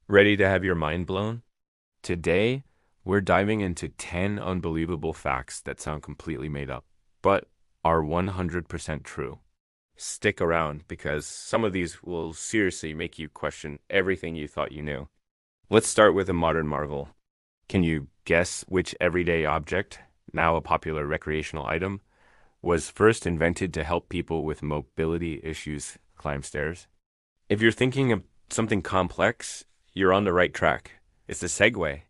Ready to have your mind blown? Today, we're diving into 10 unbelievable facts that sound completely made up, but are 100% true. Stick around because some of these will seriously make you question everything you thought you knew. Let's start with a modern marvel. Can you guess which everyday object, now a popular recreational item, was first invented to help people with mobility issues climb stairs? If you're thinking of something complex, you're on the right track. It's the Segway.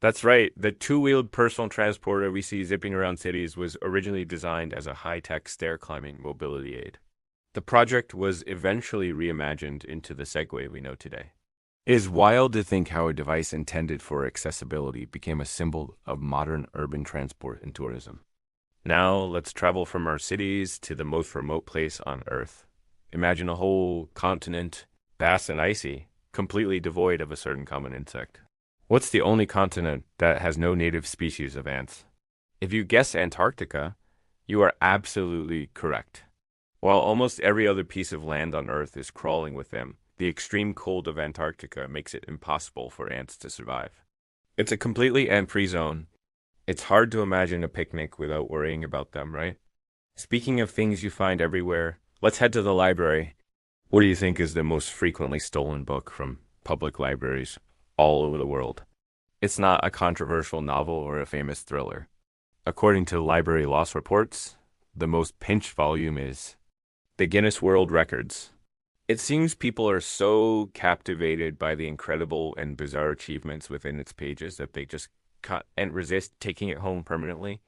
That's right, the two-wheeled personal transporter we see zipping around cities was originally designed as a high-tech stair-climbing mobility aid. The project was eventually reimagined into the Segway we know today. It is wild to think how a device intended for accessibility became a symbol of modern urban transport and tourism. Now, let's travel from our cities to the most remote place on Earth. Imagine a whole continent, vast and icy, completely devoid of a certain common insect. What's the only continent that has no native species of ants? If you guess Antarctica, you are absolutely correct. While almost every other piece of land on Earth is crawling with them, the extreme cold of Antarctica makes it impossible for ants to survive. It's a completely ant-free zone. It's hard to imagine a picnic without worrying about them, right? Speaking of things you find everywhere, let's head to the library. What do you think is the most frequently stolen book from public libraries all over the world? It's not a controversial novel or a famous thriller. According to library loss reports, the most pinched volume is the Guinness World Records. It seems people are so captivated by the incredible and bizarre achievements within its pages that they just can't resist taking it home permanently.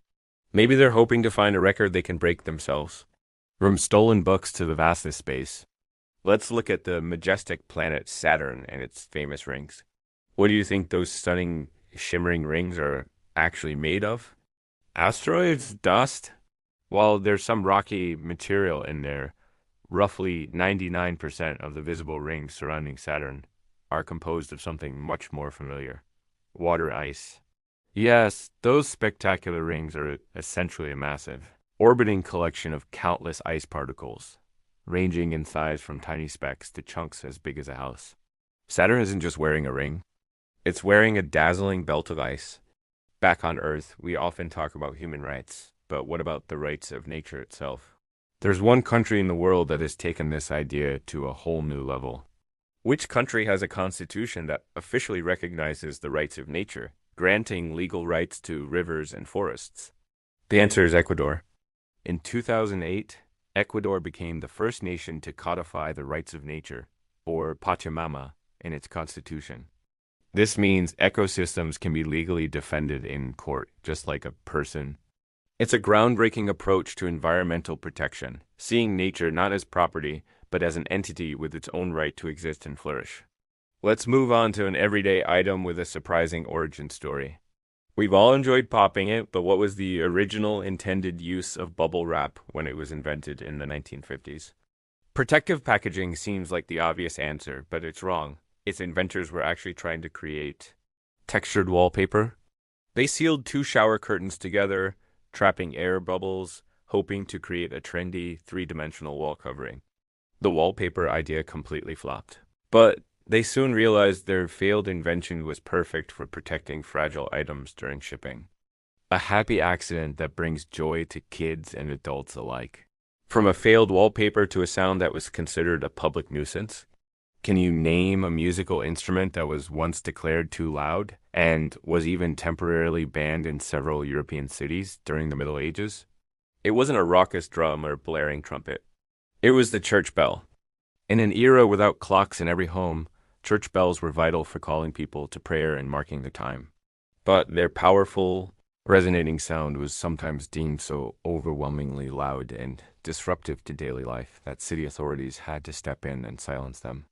Maybe they're hoping to find a record they can break themselves. From stolen books to the vast of space. Let's look at the majestic planet Saturn and its famous rings. What do you think those stunning, shimmering rings are actually made of? Asteroids? Dust? While there's some rocky material in there, roughly 99% of the visible rings surrounding Saturn are composed of something much more familiar. Water ice. Yes, those spectacular rings are essentially a massive, orbiting collection of countless ice particles, ranging in size from tiny specks to chunks as big as a house. Saturn isn't just wearing a ring, it's wearing a dazzling belt of ice. Back on Earth, we often talk about human rights, but what about the rights of nature itself? There's one country in the world that has taken this idea to a whole new level. Which country has a constitution that officially recognizes the rights of nature, granting legal rights to rivers and forests? The answer is Ecuador. In 2008, Ecuador became the first nation to codify the rights of nature, or Pachamama, in its constitution. This means ecosystems can be legally defended in court, just like a person. It's a groundbreaking approach to environmental protection, seeing nature not as property, but as an entity with its own right to exist and flourish. Let's move on to an everyday item with a surprising origin story. We've all enjoyed popping it, but what was the original intended use of bubble wrap when it was invented in the 1950s? Protective packaging seems like the obvious answer, but it's wrong. Its inventors were actually trying to create textured wallpaper. They sealed two shower curtains together, trapping air bubbles, hoping to create a trendy, three-dimensional wall covering. The wallpaper idea completely flopped. But they soon realized their failed invention was perfect for protecting fragile items during shipping. A happy accident that brings joy to kids and adults alike. From a failed wallpaper to a sound that was considered a public nuisance. Can you name a musical instrument that was once declared too loud and was even temporarily banned in several European cities during the Middle Ages? It wasn't a raucous drum or blaring trumpet. It was the church bell. In an era without clocks in every home, church bells were vital for calling people to prayer and marking the time. But their powerful, resonating sound was sometimes deemed so overwhelmingly loud and disruptive to daily life that city authorities had to step in and silence them.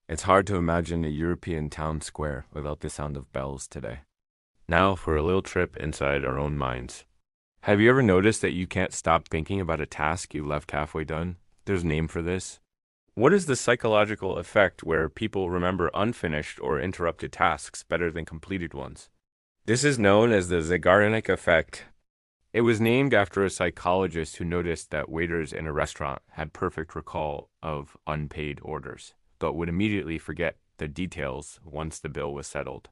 It's hard to imagine a European town square without the sound of bells today. Now for a little trip inside our own minds. Have you ever noticed that you can't stop thinking about a task you left halfway done? There's a name for this. What is the psychological effect where people remember unfinished or interrupted tasks better than completed ones? This is known as the Zeigarnik effect. It was named after a psychologist who noticed that waiters in a restaurant had perfect recall of unpaid orders, but would immediately forget the details once the bill was settled.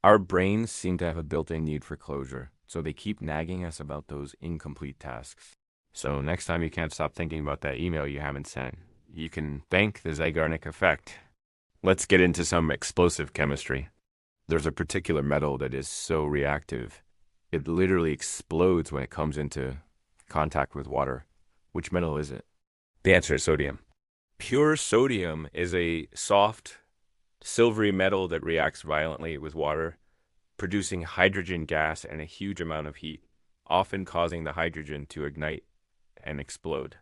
Our brains seem to have a built-in need for closure, so they keep nagging us about those incomplete tasks. So next time you can't stop thinking about that email you haven't sent, you can thank the Zeigarnik effect. Let's get into some explosive chemistry. There's a particular metal that is so reactive, it literally explodes when it comes into contact with water. Which metal is it? The answer is sodium. Pure sodium is a soft, silvery metal that reacts violently with water, producing hydrogen gas and a huge amount of heat, often causing the hydrogen to ignite and explode.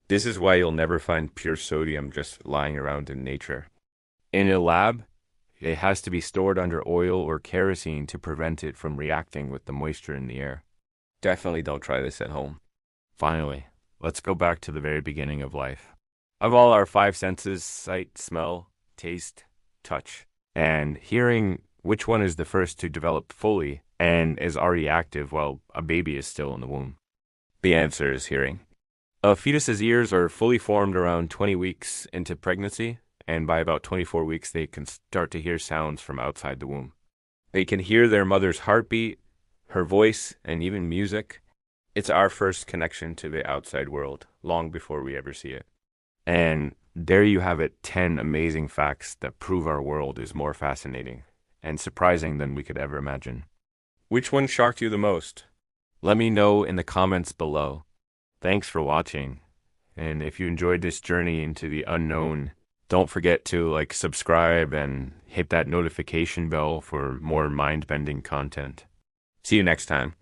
This is why you'll never find pure sodium just lying around in nature. In a lab, it has to be stored under oil or kerosene to prevent it from reacting with the moisture in the air. Definitely don't try this at home. Finally, let's go back to the very beginning of life. Of all our five senses, sight, smell, taste, touch, and hearing, which one is the first to develop fully and is already active while a baby is still in the womb? The answer is hearing. A fetus's ears are fully formed around 20 weeks into pregnancy, and by about 24 weeks they can start to hear sounds from outside the womb. They can hear their mother's heartbeat, her voice, and even music. It's our first connection to the outside world, long before we ever see it. And there you have it, 10 amazing facts that prove our world is more fascinating and surprising than we could ever imagine. Which one shocked you the most? Let me know in the comments below. Thanks for watching. And if you enjoyed this journey into the unknown, don't forget to subscribe and hit that notification bell for more mind-bending content. See you next time.